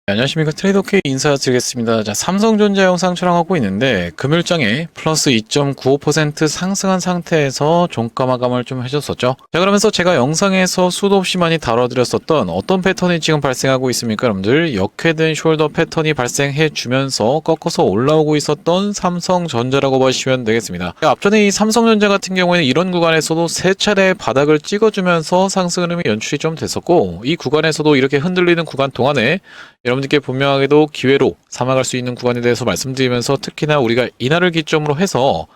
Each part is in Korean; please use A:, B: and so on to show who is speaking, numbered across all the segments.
A: 안녕하십니까. 트레이더K 인사드리겠습니다. 자, 삼성전자 영상 촬영하고 있는데 금일장에 플러스 2.95% 상승한 상태에서 종가 마감을 좀 해줬었죠. 자, 그러면서 제가 영상에서 수도 없이 많이 다뤄드렸었던 어떤 패턴이 지금 발생하고 있습니까? 여러분들 역회된 숄더 패턴이 발생해 주면서 꺾어서 올라오고 있었던 삼성전자라고 보시면 되겠습니다. 앞전에 이 삼성전자 같은 경우에는 이런 구간에서도 세 차례 바닥을 찍어주면서 상승 흐름이 연출이 좀 됐었고, 이 구간에서도 이렇게 흔들리는 구간 동안에 여러분들께 분명하게도 기회로 삼아갈 수 있는 구간에 대해서 말씀드리면서, 특히나 우리가 이날을 기점으로 해서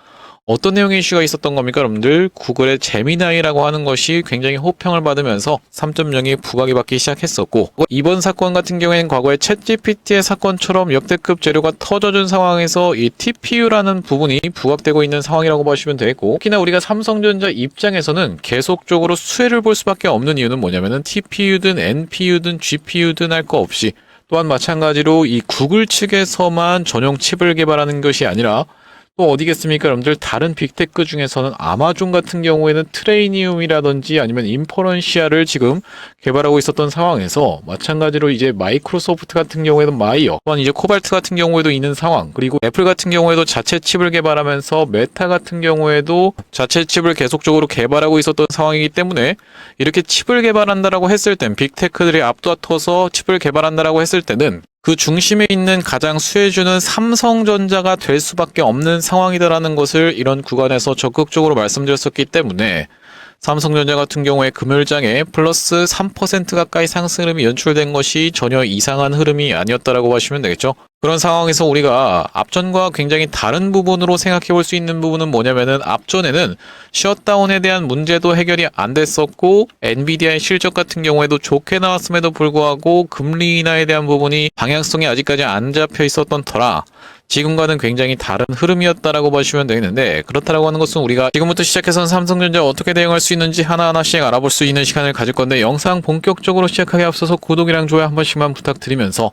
A: 어떤 내용의 이슈가 있었던 겁니까? 여러분들 구글의 제미나이라고 하는 것이 굉장히 호평을 받으면서 3.0이 부각이 받기 시작했었고, 이번 사건 같은 경우에는 과거의 챗GPT의 사건처럼 역대급 재료가 터져준 상황에서 이 TPU라는 부분이 부각되고 있는 상황이라고 보시면 되겠고, 특히나 우리가 삼성전자 입장에서는 계속적으로 수혜를 볼 수밖에 없는 이유는 뭐냐면은 TPU든 NPU든 GPU든 할 거 없이, 또한 마찬가지로 이 구글 측에서만 전용 칩을 개발하는 것이 아니라 또 어디겠습니까? 여러분들 다른 빅테크 중에서는 아마존 같은 경우에는 트레이니움이라든지 아니면 인퍼런시아를 지금 개발하고 있었던 상황에서, 마찬가지로 이제 마이크로소프트 같은 경우에는 마이어, 또한 이제 코발트 같은 경우에도 있는 상황, 그리고 애플 같은 경우에도 자체 칩을 개발하면서 메타 같은 경우에도 자체 칩을 계속적으로 개발하고 있었던 상황이기 때문에, 이렇게 칩을 개발한다라고 했을 땐, 빅테크들이 앞다퉈서 칩을 개발한다라고 했을 때는 그 중심에 있는 가장 수혜주는 삼성전자가 될 수밖에 없는 상황이다라는 것을 이런 구간에서 적극적으로 말씀드렸었기 때문에, 삼성전자 같은 경우에 금요일장에 플러스 3% 가까이 상승 흐름이 연출된 것이 전혀 이상한 흐름이 아니었다라고 보시면 되겠죠. 그런 상황에서 우리가 앞전과 굉장히 다른 부분으로 생각해 볼 수 있는 부분은 뭐냐면은, 앞전에는 셧다운에 대한 문제도 해결이 안 됐었고, 엔비디아의 실적 같은 경우에도 좋게 나왔음에도 불구하고 금리 인하에 대한 부분이 방향성이 아직까지 안 잡혀 있었던 터라 지금과는 굉장히 다른 흐름이었다라고 보시면 되겠는데, 그렇다라고 하는 것은 우리가 지금부터 시작해서 삼성전자 어떻게 대응할 수 있는지 하나하나씩 알아볼 수 있는 시간을 가질 건데, 영상 본격적으로 시작하기 앞서서 구독이랑 좋아요 한 번씩만 부탁드리면서,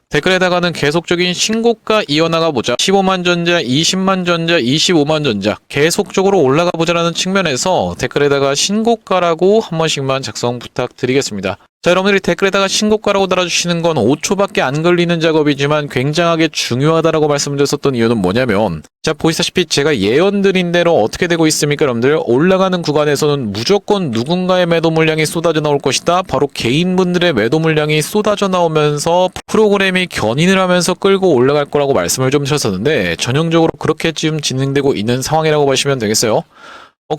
A: 댓글에다가는 계속적인 신고가 이어나가 보자, 15만 전자, 20만 전자, 25만 전자 계속적으로 올라가 보자라는 측면에서 댓글에다가 신고가라고 한 번씩만 작성 부탁드리겠습니다. 자, 여러분들이 댓글에다가 신고가라고 달아주시는 건 5초밖에 안 걸리는 작업이지만 굉장하게 중요하다라고 말씀드렸었던 이유는 뭐냐면, 자, 보시다시피 제가 예언드린 대로 어떻게 되고 있습니까? 여러분들 올라가는 구간에서는 무조건 누군가의 매도 물량이 쏟아져 나올 것이다. 바로 개인분들의 매도 물량이 쏟아져 나오면서 프로그램이 견인을 하면서 끌고 올라갈 거라고 말씀을 좀 드렸었는데, 전형적으로 그렇게 지금 진행되고 있는 상황이라고 보시면 되겠어요.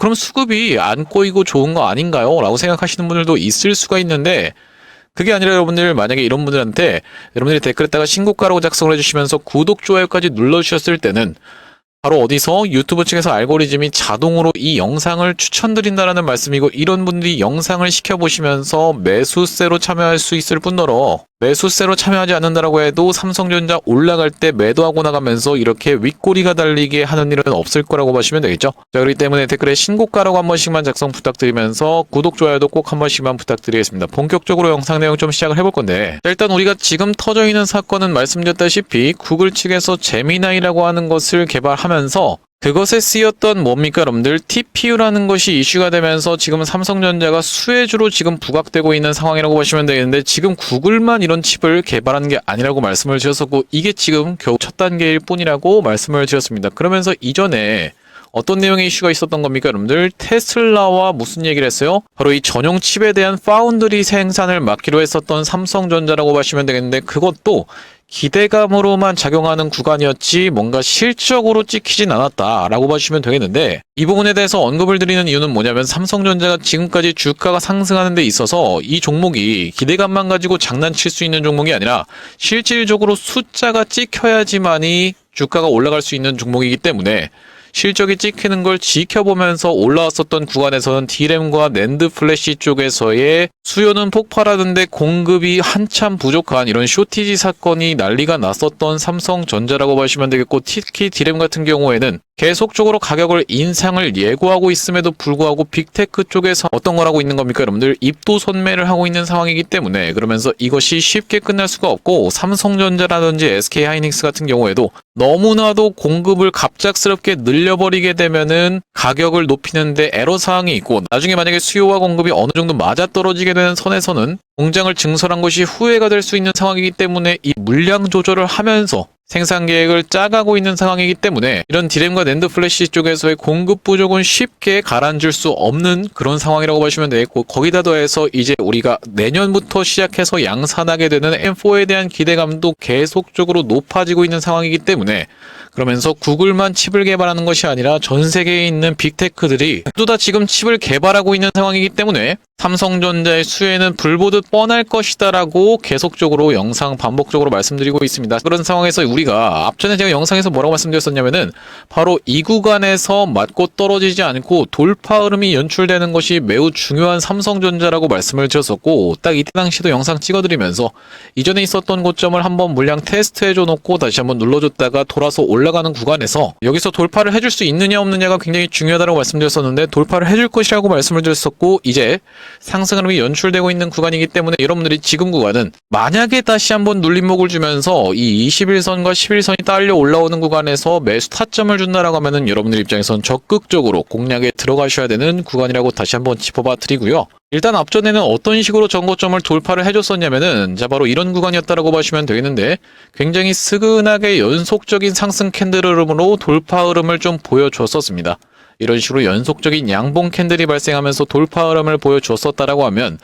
A: 그럼 수급이 안 꼬이고 좋은 거 아닌가요? 라고 생각하시는 분들도 있을 수가 있는데, 그게 아니라 여러분들, 만약에 이런 분들한테 여러분들이 댓글에다가 신고가라고 작성을 해주시면서 구독, 좋아요까지 눌러주셨을 때는 바로 어디서 유튜브 측에서 알고리즘이 자동으로 이 영상을 추천드린다라는 말씀이고, 이런 분들이 영상을 시켜보시면서 매수세로 참여할 수 있을 뿐더러, 매수세로 참여하지 않는다라고 해도 삼성전자 올라갈 때 매도하고 나가면서 이렇게 윗꼬리가 달리게 하는 일은 없을 거라고 보시면 되겠죠. 자, 그렇기 때문에 댓글에 신고가라고 한 번씩만 작성 부탁드리면서 구독, 좋아요도 꼭 한 번씩만 부탁드리겠습니다. 본격적으로 영상 내용 좀 시작을 해볼 건데, 자, 일단 우리가 지금 터져 있는 사건은 말씀드렸다시피 구글 측에서 제미나이라고 하는 것을 개발하면서 그것에 쓰였던 뭡니까? 여러분들 TPU라는 것이 이슈가 되면서 지금 삼성전자가 수혜주로 지금 부각되고 있는 상황이라고 보시면 되겠는데, 지금 구글만 이런 칩을 개발하는 게 아니라고 말씀을 드렸었고, 이게 지금 겨우 첫 단계일 뿐이라고 말씀을 드렸습니다. 그러면서 이전에 어떤 내용의 이슈가 있었던 겁니까? 여러분들 테슬라와 무슨 얘기를 했어요? 바로 이 전용 칩에 대한 파운드리 생산을 맡기로 했었던 삼성전자라고 보시면 되겠는데, 그것도 기대감으로만 작용하는 구간이었지 뭔가 실적으로 찍히진 않았다라고 보시면 되겠는데, 이 부분에 대해서 언급을 드리는 이유는 뭐냐면, 삼성전자가 지금까지 주가가 상승하는 데 있어서 이 종목이 기대감만 가지고 장난칠 수 있는 종목이 아니라 실질적으로 숫자가 찍혀야지만이 주가가 올라갈 수 있는 종목이기 때문에, 실적이 찍히는 걸 지켜보면서 올라왔었던 구간에서는 D램과 낸드 플래시 쪽에서의 수요는 폭발하는데 공급이 한참 부족한 이런 쇼티지 사건이 난리가 났었던 삼성전자라고 보시면 되겠고, 특히 D램 같은 경우에는 계속적으로 가격을 인상을 예고하고 있음에도 불구하고 빅테크 쪽에서 어떤 걸 하고 있는 겁니까? 여러분들 입도선매를 하고 있는 상황이기 때문에, 그러면서 이것이 쉽게 끝날 수가 없고, 삼성전자라든지 SK하이닉스 같은 경우에도 너무나도 공급을 갑작스럽게 늘려 날려버리게 되면은 가격을 높이는데 에러 사항이 있고, 나중에 만약에 수요와 공급이 어느 정도 맞아떨어지게 되는 선에서는 공장을 증설한 것이 후회가 될 수 있는 상황이기 때문에 이 물량 조절을 하면서 생산 계획을 짜가고 있는 상황이기 때문에 이런 디램과 낸드 플래시 쪽에서의 공급 부족은 쉽게 가라앉을 수 없는 그런 상황이라고 보시면 되겠고, 거기다 더해서 이제 우리가 내년부터 시작해서 양산하게 되는 M4에 대한 기대감도 계속적으로 높아지고 있는 상황이기 때문에, 그러면서 구글만 칩을 개발하는 것이 아니라 전 세계에 있는 빅테크들이 모두 다 지금 칩을 개발하고 있는 상황이기 때문에 삼성전자의 수혜는 불보듯 뻔할 것이다라고 계속적으로 영상 반복적으로 말씀드리고 있습니다. 그런 상황에서 우리가 앞전에 제가 영상에서 뭐라고 말씀드렸었냐면은 바로 이 구간에서 맞고 떨어지지 않고 돌파 흐름이 연출되는 것이 매우 중요한 삼성전자라고 말씀을 드렸었고, 딱 이때 당시도 영상 찍어드리면서 이전에 있었던 고점을 한번 물량 테스트해줘 놓고 다시 한번 눌러줬다가 돌아서 올라가는 구간에서 여기서 돌파를 해줄 수 있느냐 없느냐가 굉장히 중요하다고 말씀드렸었는데, 돌파를 해줄 것이라고 말씀을 드렸었고, 이제 상승 흐름이 연출되고 있는 구간이기 때문에 여러분들이 지금 구간은 만약에 다시 한번 눌림목을 주면서 이 21선과 11선이 딸려 올라오는 구간에서 매수 타점을 준다라고 하면은 여러분들 입장에선 적극적으로 공략에 들어가셔야 되는 구간이라고 다시 한번 짚어봐 드리고요. 일단 앞전에는 어떤 식으로 전고점을 돌파를 해줬었냐면은 바로 이런 구간이었다라고 보시면 되겠는데, 굉장히 스근하게 연속적인 상승 캔들 흐름으로 돌파 흐름을 좀 보여줬었습니다. 이런 식으로 연속적인 양봉 캔들이 발생하면서 돌파 흐름을 보여줬었다라고 하면,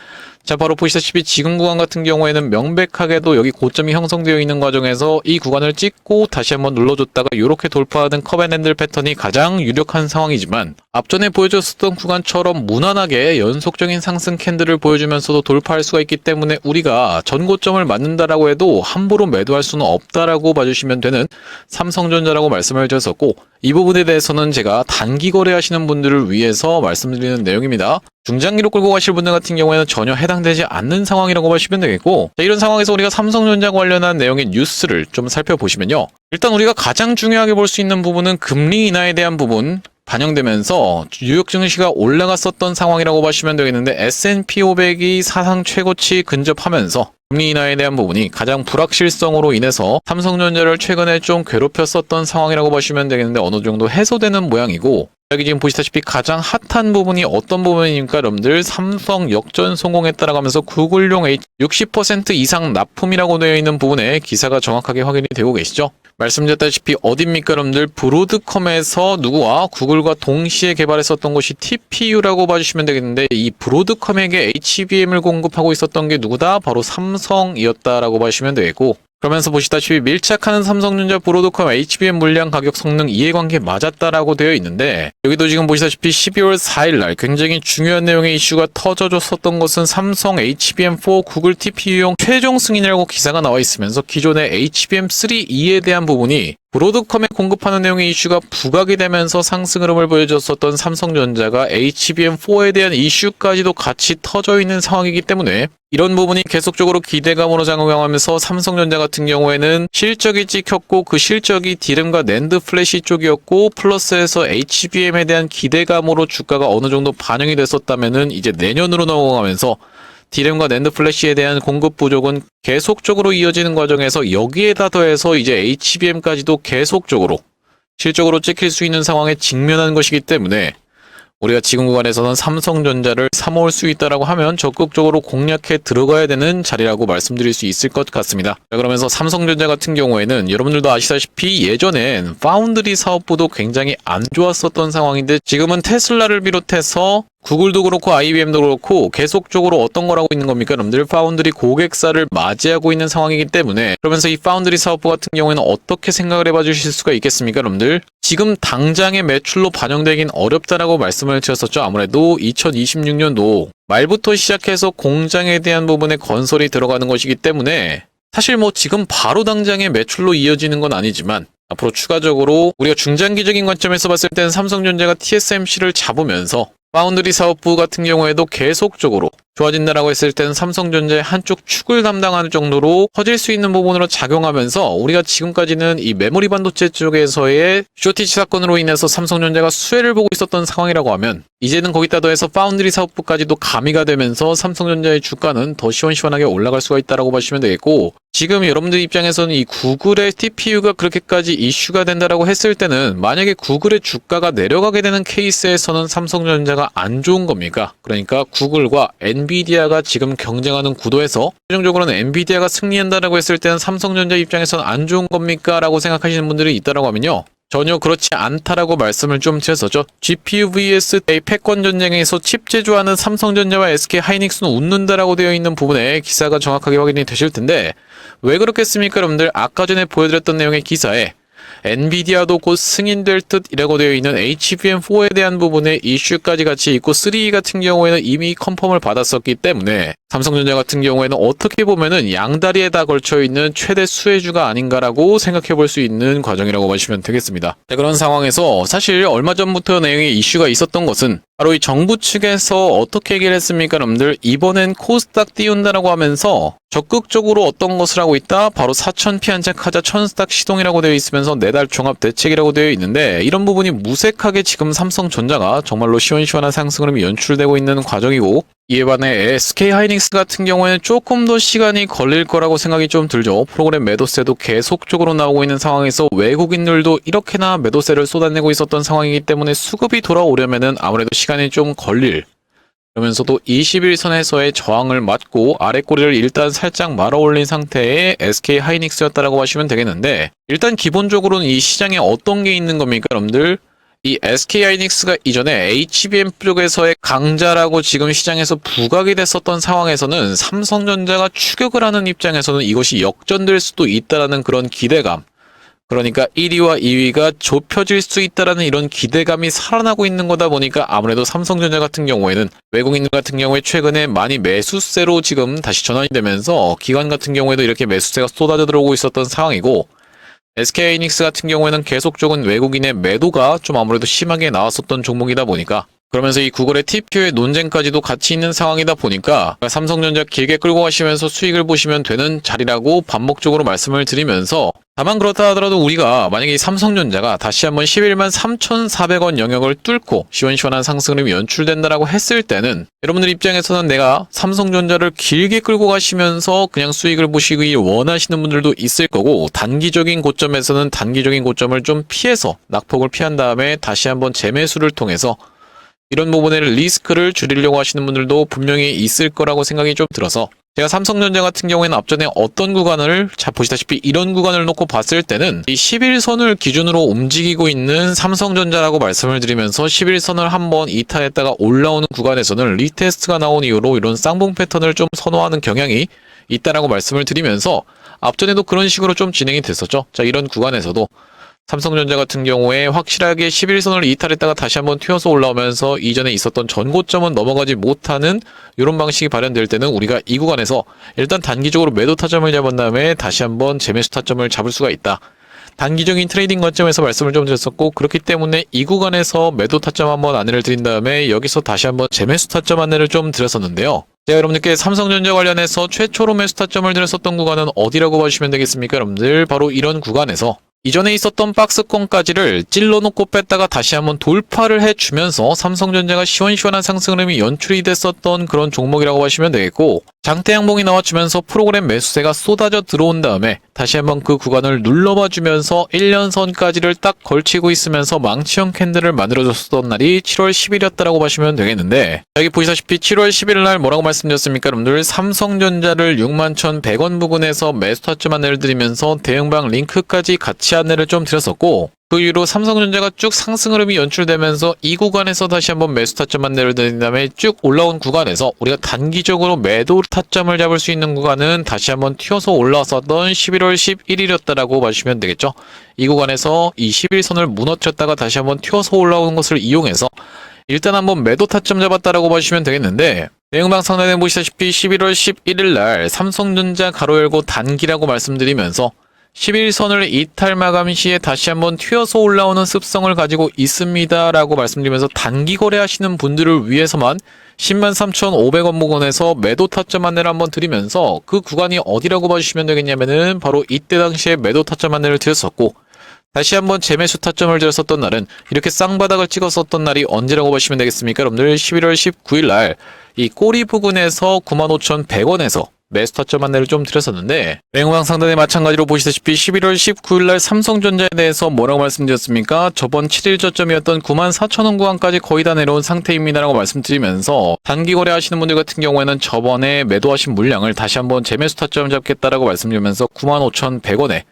A: 자 바로 보시다시피 지금 구간 같은 경우에는 명백하게도 여기 고점이 형성되어 있는 과정에서 이 구간을 찍고 다시 한번 눌러줬다가 이렇게 돌파하는 컵앤핸들 패턴이 가장 유력한 상황이지만, 앞전에 보여줬었던 구간처럼 무난하게 연속적인 상승 캔들을 보여주면서도 돌파할 수가 있기 때문에 우리가 전고점을 맞는다라고 해도 함부로 매도할 수는 없다라고 봐주시면 되는 삼성전자라고 말씀을 드렸었고, 이 부분에 대해서는 제가 단기 거래하시는 분들을 위해서 말씀드리는 내용입니다. 중장기로 끌고 가실 분들 같은 경우에는 전혀 해당되지 않는 상황이라고 보시면 되겠고, 자, 이런 상황에서 우리가 삼성전자 관련한 내용의 뉴스를 좀 살펴보시면요, 일단 우리가 가장 중요하게 볼 수 있는 부분은 금리 인하에 대한 부분 반영되면서 뉴욕 증시가 올라갔었던 상황이라고 보시면 되겠는데, S&P 500이 사상 최고치 근접하면서 금리 인하에 대한 부분이 가장 불확실성으로 인해서 삼성전자를 최근에 좀 괴롭혔었던 상황이라고 보시면 되겠는데, 어느 정도 해소되는 모양이고, 여기 지금 보시다시피 가장 핫한 부분이 어떤 부분입니까? 여러분들 삼성 역전 성공했다라고 하면서 구글용 60% 이상 납품이라고 되어 있는 부분에 기사가 정확하게 확인이 되고 계시죠? 말씀드렸다시피 어딥니까 여러분들, 브로드컴에서 누구와 구글과 동시에 개발했었던 것이 TPU라고 봐주시면 되겠는데, 이 브로드컴에게 HBM을 공급하고 있었던 게 누구다? 바로 삼성이었다라고 봐주시면 되겠고, 그러면서 보시다시피 밀착하는 삼성전자 브로드컴 HBM 물량 가격 성능 이해관계 맞았다라고 되어 있는데, 여기도 지금 보시다시피 12월 4일날 굉장히 중요한 내용의 이슈가 터져줬었던 것은 삼성 HBM4 구글 TPU용 최종 승인이라고 기사가 나와 있으면서 기존의 HBM3E에 대한 부분이 브로드컴에 공급하는 내용의 이슈가 부각이 되면서 상승 흐름을 보여줬었던 삼성전자가 HBM4에 대한 이슈까지도 같이 터져 있는 상황이기 때문에 이런 부분이 계속적으로 기대감으로 작용하면서 삼성전자 같은 경우에는 실적이 찍혔고, 그 실적이 디램과 낸드 플래시 쪽이었고, 플러스해서 HBM에 대한 기대감으로 주가가 어느 정도 반영이 됐었다면은 이제 내년으로 넘어가면서 디램과 낸드 플래시에 대한 공급 부족은 계속적으로 이어지는 과정에서 여기에다 더해서 이제 HBM까지도 계속적으로 실적으로 찍힐 수 있는 상황에 직면한 것이기 때문에 우리가 지금 구간에서는 삼성전자를 사모을 수 있다라고 하면 적극적으로 공략해 들어가야 되는 자리라고 말씀드릴 수 있을 것 같습니다. 자, 그러면서 삼성전자 같은 경우에는 여러분들도 아시다시피 예전엔 파운드리 사업부도 굉장히 안 좋았었던 상황인데, 지금은 테슬라를 비롯해서 구글도 그렇고 IBM도 그렇고 계속적으로 어떤 걸 하고 있는 겁니까? 여러분들 파운드리 고객사를 맞이하고 있는 상황이기 때문에, 그러면서 이 파운드리 사업부 같은 경우에는 어떻게 생각을 해봐 주실 수가 있겠습니까? 여러분들 지금 당장의 매출로 반영되긴 어렵다라고 말씀을 드렸었죠. 아무래도 2026년도 말부터 시작해서 공장에 대한 부분에 건설이 들어가는 것이기 때문에 사실 뭐 지금 바로 당장의 매출로 이어지는 건 아니지만, 앞으로 추가적으로 우리가 중장기적인 관점에서 봤을 때는 삼성전자가 TSMC를 잡으면서 파운드리 사업부 같은 경우에도 계속적으로 좋아진다라고 했을 때는 삼성전자의 한쪽 축을 담당하는 정도로 커질 수 있는 부분으로 작용하면서, 우리가 지금까지는 이 메모리 반도체 쪽에서의 쇼티지 사건으로 인해서 삼성전자가 수혜를 보고 있었던 상황이라고 하면, 이제는 거기다 더해서 파운드리 사업부까지도 가미가 되면서 삼성전자의 주가는 더 시원시원하게 올라갈 수가 있다라고 보시면 되겠고, 지금 여러분들 입장에서는 이 구글의 TPU가 그렇게까지 이슈가 된다라고 했을 때는 만약에 구글의 주가가 내려가게 되는 케이스에서는 삼성전자가 안 좋은 겁니까? 그러니까 구글과 엔비디아가 지금 경쟁하는 구도에서 최종적으로는 엔비디아가 승리한다라고 했을 때는 삼성전자 입장에서는 안 좋은 겁니까? 라고 생각하시는 분들이 있다라고 하면요, 전혀 그렇지 않다라고 말씀을 좀 드렸었죠. GPU vs 패권 전쟁에서 칩 제조하는 삼성전자와 SK 하이닉스는 웃는다라고 되어 있는 부분에 기사가 정확하게 확인이 되실 텐데, 왜 그렇겠습니까 여러분들? 아까 전에 보여드렸던 내용의 기사에 엔비디아도 곧 승인될 듯이라고 되어 있는 HBM4에 대한 부분에 이슈까지 같이 있고, 3 같은 경우에는 이미 컨펌을 받았었기 때문에 삼성전자 같은 경우에는 어떻게 보면은 양다리에 다 걸쳐 있는 최대 수혜주가 아닌가라고 생각해 볼 수 있는 과정이라고 보시면 되겠습니다. 네, 그런 상황에서 사실 얼마 전부터 내용에 이슈가 있었던 것은 바로 이 정부 측에서 어떻게 얘기를 했습니까 여러분들? 이번엔 코스닥 띄운다라고 하면서 적극적으로 어떤 것을 하고 있다? 바로 4000피안책 하자 1000스탁 시동이라고 되어 있으면서 내달 종합 대책이라고 되어 있는데, 이런 부분이 무색하게 지금 삼성전자가 정말로 시원시원한 상승 흐름이 연출되고 있는 과정이고, 이에 반해 SK 하이닉스 같은 경우에는 조금 더 시간이 걸릴 거라고 생각이 좀 들죠. 프로그램 매도세도 계속적으로 나오고 있는 상황에서 외국인들도 이렇게나 매도세를 쏟아내고 있었던 상황이기 때문에 수급이 돌아오려면은 아무래도 시간이 좀 걸릴, 그러면서도 21선에서의 저항을 맞고 아랫꼬리를 일단 살짝 말아 올린 상태의 SK 하이닉스였다라고 하시면 되겠는데, 일단 기본적으로는 이 시장에 어떤 게 있는 겁니까 여러분들? 이 SK 하이닉스가 이전에 HBM 쪽에서의 강자라고 지금 시장에서 부각이 됐었던 상황에서는 삼성전자가 추격을 하는 입장에서는 이것이 역전될 수도 있다라는 그런 기대감, 그러니까 1위와 2위가 좁혀질 수 있다라는 이런 기대감이 살아나고 있는 거다 보니까 아무래도 삼성전자 같은 경우에는 외국인들 같은 경우에 최근에 많이 매수세로 지금 다시 전환이 되면서 기관 같은 경우에도 이렇게 매수세가 쏟아져 들어오고 있었던 상황이고, SK하이닉스 같은 경우에는 계속적인 외국인의 매도가 좀 아무래도 심하게 나왔었던 종목이다 보니까, 그러면서 이 구글의 TPU의 논쟁까지도 같이 있는 상황이다 보니까 삼성전자 길게 끌고 가시면서 수익을 보시면 되는 자리라고 반복적으로 말씀을 드리면서, 다만 그렇다 하더라도 우리가 만약에 이 삼성전자가 다시 한번 11만 3,400원 영역을 뚫고 시원시원한 상승이 연출된다라고 했을 때는 여러분들 입장에서는 내가 삼성전자를 길게 끌고 가시면서 그냥 수익을 보시기 원하시는 분들도 있을 거고, 단기적인 고점에서는 단기적인 고점을 좀 피해서 낙폭을 피한 다음에 다시 한번 재매수를 통해서 이런 부분의 리스크를 줄이려고 하시는 분들도 분명히 있을 거라고 생각이 좀 들어서, 제가 삼성전자 같은 경우에는 앞전에 어떤 구간을, 자 보시다시피 이런 구간을 놓고 봤을 때는 이 11선을 기준으로 움직이고 있는 삼성전자라고 말씀을 드리면서 11선을 한번 이탈했다가 올라오는 구간에서는 리테스트가 나온 이후로 이런 쌍봉 패턴을 좀 선호하는 경향이 있다라고 말씀을 드리면서 앞전에도 그런 식으로 좀 진행이 됐었죠. 자, 이런 구간에서도 삼성전자 같은 경우에 확실하게 11선을 이탈했다가 다시 한번 튀어서 올라오면서 이전에 있었던 전고점은 넘어가지 못하는 이런 방식이 발현될 때는 우리가 이 구간에서 일단 단기적으로 매도 타점을 잡은 다음에 다시 한번 재매수 타점을 잡을 수가 있다. 단기적인 트레이딩 관점에서 말씀을 좀 드렸었고, 그렇기 때문에 이 구간에서 매도 타점 한번 안내를 드린 다음에 여기서 다시 한번 재매수 타점 안내를 좀 드렸었는데요. 제가 여러분들께 삼성전자 관련해서 최초로 매수 타점을 드렸었던 구간은 어디라고 봐주시면 되겠습니까 여러분들? 바로 이런 구간에서 이전에 있었던 박스권까지를 찔러놓고 뺐다가 다시 한번 돌파를 해주면서 삼성전자가 시원시원한 상승 흐름이 연출이 됐었던 그런 종목이라고 보시면 되겠고, 장대 양봉이 나와주면서 프로그램 매수세가 쏟아져 들어온 다음에 다시 한번 그 구간을 눌러봐주면서 1년선까지를 딱 걸치고 있으면서 망치형 캔들을 만들어줬었던 날이 7월 10일이었다라고 보시면 되겠는데, 여기 보시다시피 7월 11일 날 뭐라고 말씀드렸습니까 여러분들? 삼성전자를 61,100원 부근에서 매수 타점 안내를 드리면서 대응방 링크까지 같이 안내를 좀 드렸었고, 그 이후로 삼성전자가 쭉 상승 흐름이 연출되면서 이 구간에서 다시 한번 매수 타점 안내를 드린 다음에 쭉 올라온 구간에서 우리가 단기적으로 매도 타점을 잡을 수 있는 구간은 다시 한번 튀어서 올라왔었던 11월 11일이었다라고 봐주시면 되겠죠. 이 구간에서 이 11선을 무너뜨렸다가 다시 한번 튀어서 올라오는 것을 이용해서 일단 한번 매도 타점 잡았다라고 봐주시면 되겠는데, 내용방 상단에 보시다시피 11월 11일 날 삼성전자 가로 열고 단기라고 말씀드리면서 11선을 이탈 마감 시에 다시 한번 튀어서 올라오는 습성을 가지고 있습니다 라고 말씀드리면서 단기 거래하시는 분들을 위해서만 103,500원 부근에서 매도 타점 안내를 한번 드리면서, 그 구간이 어디라고 봐주시면 되겠냐면은 바로 이때 당시에 매도 타점 안내를 드렸었고, 다시 한번 재매수 타점을 들었었던 날은 이렇게 쌍바닥을 찍었었던 날이 언제라고 보시면 되겠습니까? 여러분들 11월 19일 날 이 꼬리 부근에서 95,100원에서 매수 타점 안내를 좀 드렸었는데 맹호방 상단에 마찬가지로 보시다시피 11월 19일 날 삼성전자에 대해서 뭐라고 말씀드렸습니까? 저번 7일 저점이었던 94,000원 구간까지 거의 다 내려온 상태입니다라고 말씀드리면서 단기 거래하시는 분들 같은 경우에는 저번에 매도하신 물량을 다시 한번 재매수 타점 잡겠다라고 말씀드리면서 95,100원에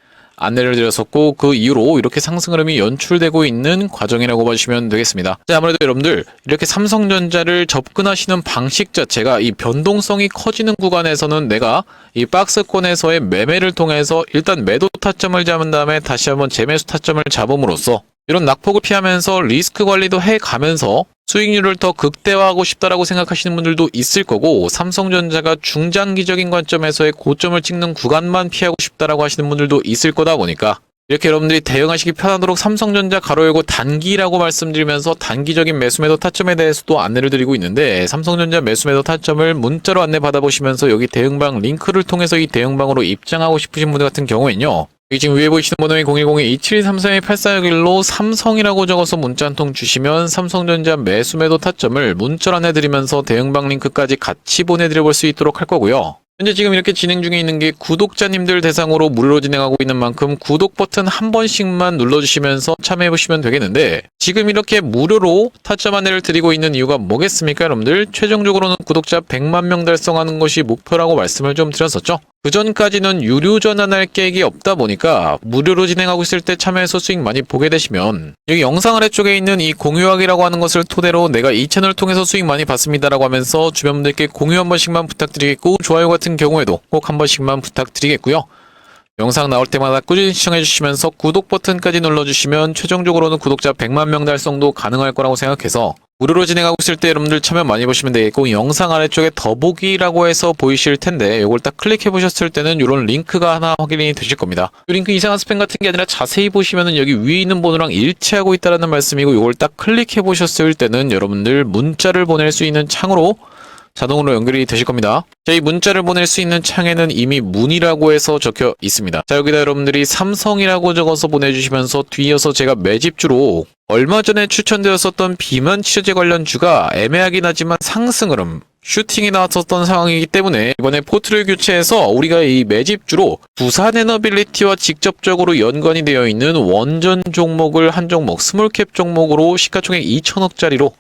A: 안내를 드렸었고 그 이후로 이렇게 상승 흐름이 연출되고 있는 과정이라고 보시면 되겠습니다. 자, 아무래도 여러분들 이렇게 삼성전자를 접근하시는 방식 자체가 이 변동성이 커지는 구간에서는 내가 이 박스권에서의 매매를 통해서 일단 매도 타점을 잡은 다음에 다시 한번 재매수 타점을 잡음으로써 이런 낙폭을 피하면서 리스크 관리도 해가면서 수익률을 더 극대화하고 싶다라고 생각하시는 분들도 있을 거고 삼성전자가 중장기적인 관점에서의 고점을 찍는 구간만 피하고 싶다라고 하시는 분들도 있을 거다 보니까 이렇게 여러분들이 대응하시기 편하도록 삼성전자 가로 열고 단기라고 말씀드리면서 단기적인 매수매도 타점에 대해서도 안내를 드리고 있는데 삼성전자 매수매도 타점을 문자로 안내 받아보시면서 여기 대응방 링크를 통해서 이 대응방으로 입장하고 싶으신 분들 같은 경우에는요. 여기 지금 위에 보이시는 번호인 010-2733-8461로 삼성이라고 적어서 문자 한 통 주시면 삼성전자 매수매도 타점을 문자로 안내드리면서 대응방 링크까지 같이 보내드려 볼 수 있도록 할 거고요. 현재 지금 이렇게 진행 중에 있는 게 구독자님들 대상으로 무료로 진행하고 있는 만큼 구독 버튼 한 번씩만 눌러주시면서 참여해보시면 되겠는데 지금 이렇게 무료로 타점 안내를 드리고 있는 이유가 뭐겠습니까 여러분들? 최종적으로는 구독자 100만 명 달성하는 것이 목표라고 말씀을 좀 드렸었죠. 그전까지는 유료 전환할 계획이 없다 보니까 무료로 진행하고 있을 때 참여해서 수익 많이 보게 되시면 여기 영상 아래쪽에 있는 이 공유하기라고 하는 것을 토대로 내가 이 채널을 통해서 수익 많이 받습니다라고 하면서 주변 분들께 공유 한 번씩만 부탁드리겠고 좋아요 같은 경우에도 꼭 한 번씩만 부탁드리겠고요. 영상 나올 때마다 꾸준히 시청해 주시면서 구독 버튼까지 눌러주시면 최종적으로는 구독자 100만 명 달성도 가능할 거라고 생각해서 무료로 진행하고 있을 때 여러분들 참여 많이 보시면 되겠고 영상 아래쪽에 더보기라고 해서 보이실 텐데 이걸 딱 클릭해 보셨을 때는 이런 링크가 하나 확인이 되실 겁니다. 이 링크 이상한 스팸 같은 게 아니라 자세히 보시면은 여기 위에 있는 번호랑 일치하고 있다는 말씀이고 이걸 딱 클릭해 보셨을 때는 여러분들 문자를 보낼 수 있는 창으로 자동으로 연결이 되실 겁니다. 자, 이 문자를 보낼 수 있는 창에는 이미 문의라고 해서 적혀 있습니다. 자, 여기다 여러분들이 삼성이라고 적어서 보내주시면서 뒤이어서 제가 매집주로 얼마 전에 추천드렸었던 비만 치료제 관련주가 애매하긴 하지만 상승 흐름 슈팅이 나왔었던 상황이기 때문에 이번에 포트를 교체해서 우리가 이 매집주로 두산에너빌리티와 직접적으로 연관이 되어 있는 원전 종목을 한 종목 스몰캡 종목으로 시가총액 2천억짜리로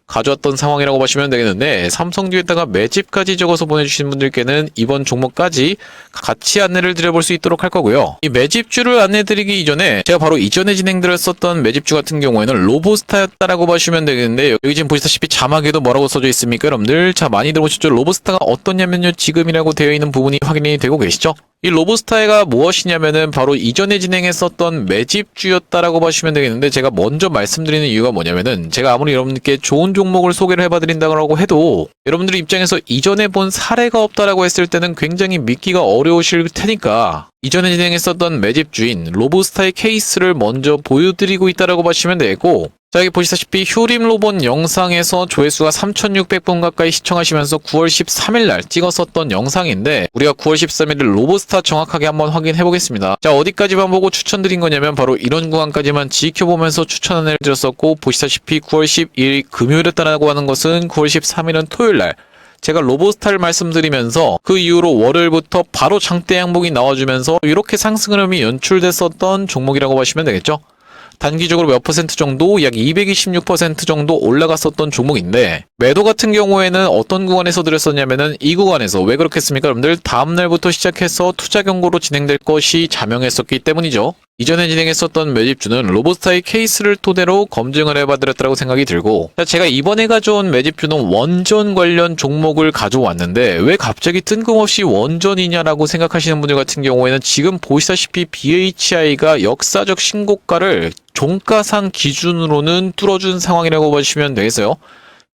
A: 가져왔던 상황이라고 보시면 되겠는데 삼성 뒤에다가 매집까지 적어서 보내주신 분들께는 이번 종목까지 같이 안내를 드려볼 수 있도록 할 거고요. 이 매집주를 안내드리기 이전에 제가 바로 이전에 진행드렸었던 매집주 같은 경우에는 로보스타였다라고 보시면 되겠는데 여기 지금 보시다시피 자막에도 뭐라고 써져 있습니까 여러분들? 자, 많이 들어보셨죠? 로보스타가 어떠냐면요 지금이라고 되어 있는 부분이 확인이 되고 계시죠? 이 로보스타가 무엇이냐면은 바로 이전에 진행했었던 매집주였다라고 보시면 되겠는데 제가 먼저 말씀드리는 이유가 뭐냐면은 제가 아무리 여러분들께 좋은 종목을 소개를 해봐드린다고 해도 여러분들 입장에서 이전에 본 사례가 없다라고 했을 때는 굉장히 믿기가 어려우실 테니까 이전에 진행했었던 매집주인 로보스타의 케이스를 먼저 보여드리고 있다라고 보시면 되고 자, 여기 보시다시피 휴림 로봇 영상에서 조회수가 3,600분 가까이 시청하시면서 9월 13일 날 찍었었던 영상인데 우리가 9월 13일 로보스타 정확하게 한번 확인해 보겠습니다. 자, 어디까지만 보고 추천드린 거냐면 바로 이런 구간까지만 지켜보면서 추천 안내를 드렸었고 보시다시피 9월 12일 금요일이었다라고 하는 것은 9월 13일은 토요일 날 제가 로보스타를 말씀드리면서 그 이후로 월요일부터 바로 장대 양봉이 나와주면서 이렇게 상승 흐름이 연출됐었던 종목이라고 보시면 되겠죠. 단기적으로 몇 퍼센트 정도, 약 226% 정도 올라갔었던 종목인데 매도 같은 경우에는 어떤 구간에서 드렸었냐면은 이 구간에서 왜 그렇겠습니까? 여러분들 다음날부터 시작해서 투자 경고로 진행될 것이 자명했었기 때문이죠. 이전에 진행했었던 매집주는 로보스타의 케이스를 토대로 검증을 해봐드렸다고 생각이 들고 제가 이번에 가져온 매집주는 원전 관련 종목을 가져왔는데 왜 갑자기 뜬금없이 원전이냐라고 생각하시는 분들 같은 경우에는 지금 보시다시피 BHI가 역사적 신고가를 종가상 기준으로는 뚫어준 상황이라고 보시면 되겠어요.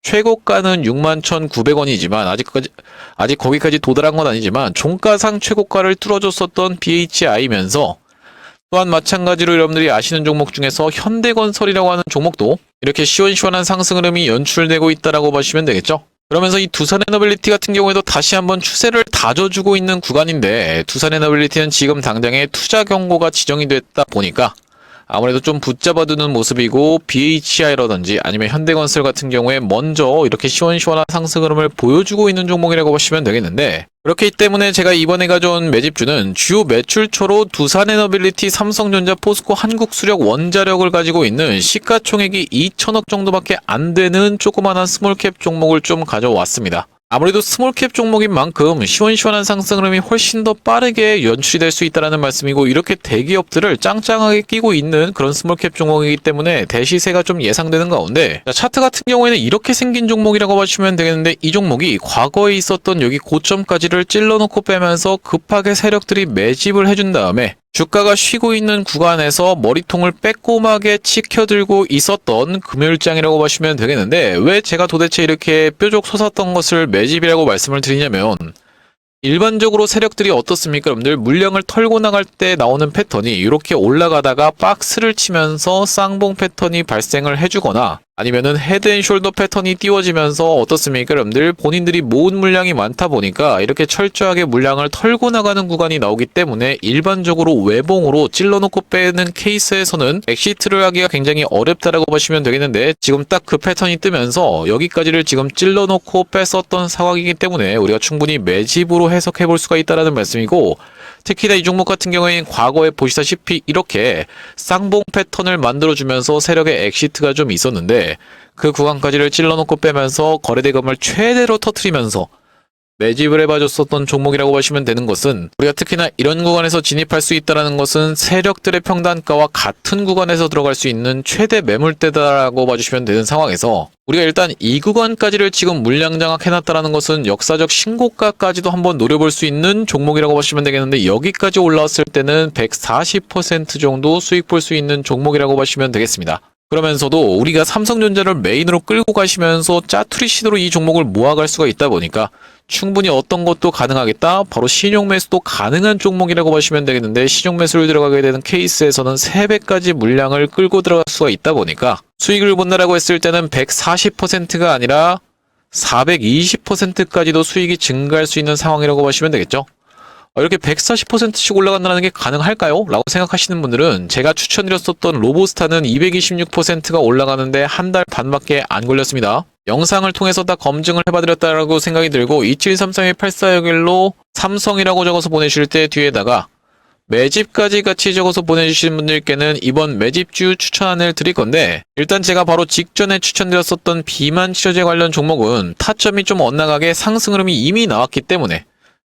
A: 최고가는 61,900원이지만 아직 거기까지 도달한 건 아니지만 종가상 최고가를 뚫어줬었던 BHI면서 또한 마찬가지로 여러분들이 아시는 종목 중에서 현대건설이라고 하는 종목도 이렇게 시원시원한 상승 흐름이 연출되고 있다라고 보시면 되겠죠. 그러면서 이 두산에너빌리티 같은 경우에도 다시 한번 추세를 다져주고 있는 구간인데 두산에너빌리티는 지금 당장에 투자 경고가 지정이 됐다 보니까 아무래도 좀 붙잡아두는 모습이고 BHI라든지 아니면 현대건설 같은 경우에 먼저 이렇게 시원시원한 상승 흐름을 보여주고 있는 종목이라고 보시면 되겠는데, 그렇기 때문에 제가 이번에 가져온 매집주는 주요 매출처로 두산에너빌리티, 삼성전자, 포스코, 한국수력, 원자력을 가지고 있는 시가총액이 2천억 정도밖에 안 되는 조그마한 스몰캡 종목을 좀 가져왔습니다. 아무래도 스몰캡 종목인 만큼 시원시원한 상승 흐름이 훨씬 더 빠르게 연출이 될 수 있다는 말씀이고, 이렇게 대기업들을 짱짱하게 끼고 있는 그런 스몰캡 종목이기 때문에 대시세가 좀 예상되는 가운데, 차트 같은 경우에는 이렇게 생긴 종목이라고 보시면 되겠는데, 이 종목이 과거에 있었던 여기 고점까지를 찔러놓고 빼면서 급하게 세력들이 매집을 해준 다음에 주가가 쉬고 있는 구간에서 머리통을 빼꼼하게 치켜들고 있었던 금요일장이라고 보시면 되겠는데, 왜 제가 도대체 이렇게 뾰족 솟았던 것을 매집이라고 말씀을 드리냐면, 일반적으로 세력들이 어떻습니까? 여러분들 물량을 털고 나갈 때 나오는 패턴이 이렇게 올라가다가 박스를 치면서 쌍봉 패턴이 발생을 해주거나, 아니면은 헤드앤숄더 패턴이 띄워지면서 어떻습니까? 여러분들 본인들이 모은 물량이 많다 보니까 이렇게 철저하게 물량을 털고 나가는 구간이 나오기 때문에 일반적으로 외봉으로 찔러놓고 빼는 케이스에서는 엑시트를 하기가 굉장히 어렵다라고 보시면 되겠는데, 지금 딱 그 패턴이 뜨면서 여기까지를 지금 찔러놓고 뺐었던 상황이기 때문에 우리가 충분히 매집으로 해석해 볼 수가 있다는 말씀이고, 특히나 이 종목 같은 경우에는 과거에 보시다시피 이렇게 쌍봉 패턴을 만들어주면서 세력의 엑시트가 좀 있었는데, 그 구간까지를 찔러놓고 빼면서 거래대금을 최대로 터트리면서 매집을 해봐줬었던 종목이라고 보시면 되는 것은, 우리가 특히나 이런 구간에서 진입할 수 있다는 것은 세력들의 평단가와 같은 구간에서 들어갈 수 있는 최대 매물대다라고 봐주시면 되는 상황에서, 우리가 일단 이 구간까지를 지금 물량 장악해놨다는 것은 역사적 신고가까지도 한번 노려볼 수 있는 종목이라고 보시면 되겠는데, 여기까지 올라왔을 때는 140% 정도 수익 볼 수 있는 종목이라고 보시면 되겠습니다. 그러면서도 우리가 삼성전자를 메인으로 끌고 가시면서 짜투리 시도로 이 종목을 모아갈 수가 있다 보니까 충분히 어떤 것도 가능하겠다, 바로 신용 매수도 가능한 종목이라고 보시면 되겠는데, 신용 매수를 들어가게 되는 케이스에서는 3배까지 물량을 끌고 들어갈 수가 있다 보니까 수익을 본다라고 했을 때는 140%가 아니라 420%까지도 수익이 증가할 수 있는 상황이라고 보시면 되겠죠. 이렇게 140%씩 올라간다는 게 가능할까요? 라고 생각하시는 분들은 제가 추천드렸었던 로보스타는 226%가 올라가는데 한 달 반밖에 안 걸렸습니다. 영상을 통해서 다 검증을 해봐드렸다고 생각이 들고, 2733-8461로 삼성이라고 적어서 보내실 때 뒤에다가 매집까지 같이 적어서 보내주신 분들께는 이번 매집주 추천을 드릴 건데, 일단 제가 바로 직전에 추천드렸었던 비만 치료제 관련 종목은 타점이 좀 엇나가게 상승 흐름이 이미 나왔기 때문에,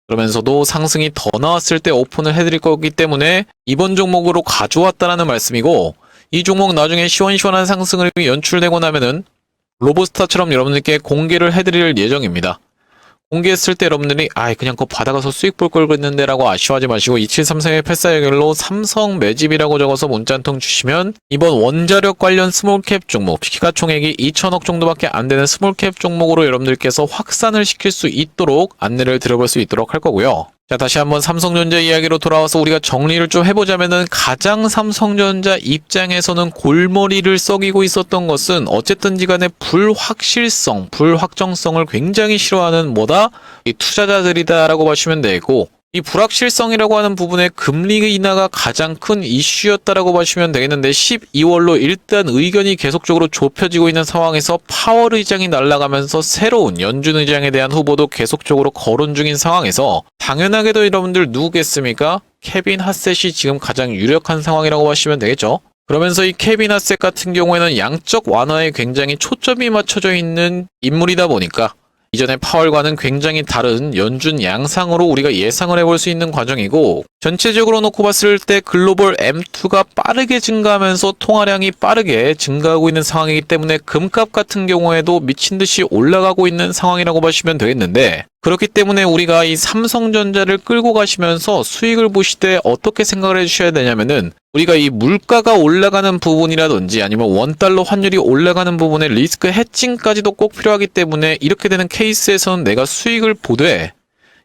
A: 그러면서도 상승이 더 나왔을 때 오픈을 해드릴 거기 때문에 이번 종목으로 가져왔다라는 말씀이고, 이 종목 나중에 시원시원한 상승 흐름이 연출되고 나면은 로보스타처럼 여러분들께 공개를 해드릴 예정입니다. 공개했을 때 여러분들이 그냥 그거 받아가서 수익 볼 걸 그랬는데 라고 아쉬워하지 마시고, 2733-8461로 삼성 매집이라고 적어서 문자 한 통 주시면 이번 원자력 관련 스몰캡 종목, 시가총액이 2천억 정도밖에 안 되는 스몰캡 종목으로 여러분들께서 확산을 시킬 수 있도록 안내를 드려볼 수 있도록 할 거고요. 자, 다시 한번 삼성전자 이야기로 돌아와서 우리가 정리를 좀 해보자면은, 가장 삼성전자 입장에서는 골머리를 썩이고 있었던 것은 어쨌든지 간에 불확실성, 불확정성을 굉장히 싫어하는 이 투자자들이다라고 보시면 되고, 이 불확실성이라고 하는 부분에 금리 인하가 가장 큰 이슈였다라고 보시면 되겠는데, 12월로 일단 의견이 계속적으로 좁혀지고 있는 상황에서 파월 의장이 날아가면서 새로운 연준 의장에 대한 후보도 계속적으로 거론 중인 상황에서, 당연하게도 여러분들 누구겠습니까? 케빈 하셋이 지금 가장 유력한 상황이라고 보시면 되겠죠. 그러면서 이 케빈 하셋 같은 경우에는 양적 완화에 굉장히 초점이 맞춰져 있는 인물이다 보니까 이전의 파월과는 굉장히 다른 연준 양상으로 우리가 예상을 해볼 수 있는 과정이고, 전체적으로 놓고 봤을 때 글로벌 M2가 빠르게 증가하면서 통화량이 빠르게 증가하고 있는 상황이기 때문에 금값 같은 경우에도 미친 듯이 올라가고 있는 상황이라고 보시면 되겠는데, 그렇기 때문에 우리가 이 삼성전자를 끌고 가시면서 수익을 보실 때 어떻게 생각을 해주셔야 되냐면은, 우리가 이 물가가 올라가는 부분이라든지 아니면 원달러 환율이 올라가는 부분의 리스크 해칭까지도 꼭 필요하기 때문에, 이렇게 되는 케이스에서는 내가 수익을 보되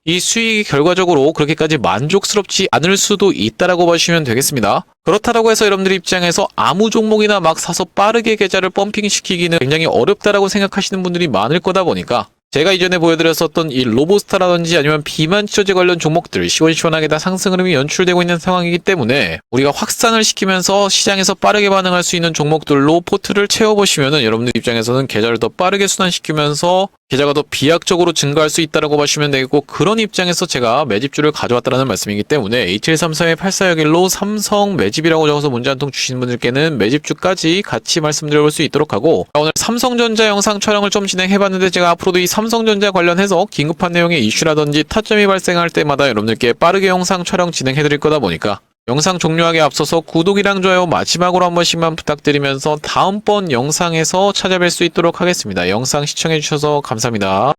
A: 이 수익이 결과적으로 그렇게까지 만족스럽지 않을 수도 있다라고 보시면 되겠습니다. 그렇다고 해서 여러분들 입장에서 아무 종목이나 막 사서 빠르게 계좌를 펌핑시키기는 굉장히 어렵다라고 생각하시는 분들이 많을 거다 보니까, 제가 이전에 보여드렸었던 이 로보스타라든지 아니면 비만 치료제 관련 종목들 시원시원하게 다 상승 흐름이 연출되고 있는 상황이기 때문에 우리가 확산을 시키면서 시장에서 빠르게 반응할 수 있는 종목들로 포트를 채워보시면은 여러분들 입장에서는 계좌를 더 빠르게 순환시키면서 계좌가 더 비약적으로 증가할 수 있다고 보시면 되겠고, 그런 입장에서 제가 매집주를 가져왔다는 말씀이기 때문에 H133-8461로 삼성 매집이라고 적어서 문자 한 통 주신 분들께는 매집주까지 같이 말씀드려볼 수 있도록 하고, 오늘 삼성전자 영상 촬영을 좀 진행해봤는데 제가 앞으로도 이 삼성전자 관련해서 긴급한 내용의 이슈라든지 타점이 발생할 때마다 여러분들께 빠르게 영상 촬영 진행해드릴 거다 보니까 영상 종료하기에 앞서서 구독이랑 좋아요 마지막으로 한 번씩만 부탁드리면서 다음번 영상에서 찾아뵐 수 있도록 하겠습니다. 영상 시청해주셔서 감사합니다.